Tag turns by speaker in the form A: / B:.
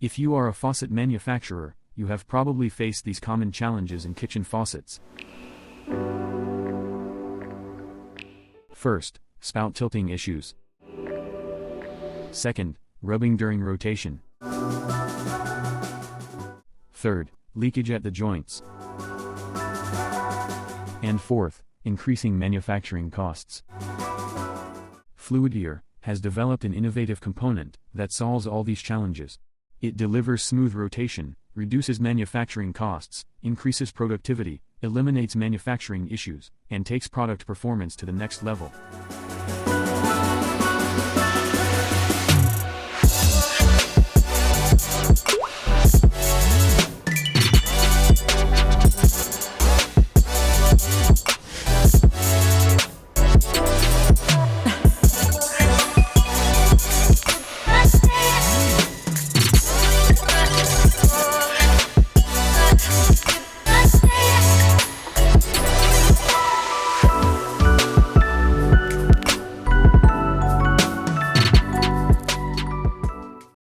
A: If you are a faucet manufacturer, you have probably faced these common challenges in kitchen faucets. First, spout tilting issues. Second, rubbing during rotation. Third, leakage at the joints. And fourth, increasing manufacturing costs. Fluidier has developed an innovative component that solves all these challenges. It delivers smooth rotation, reduces manufacturing costs, increases productivity, eliminates manufacturing issues, and takes product performance to the next level.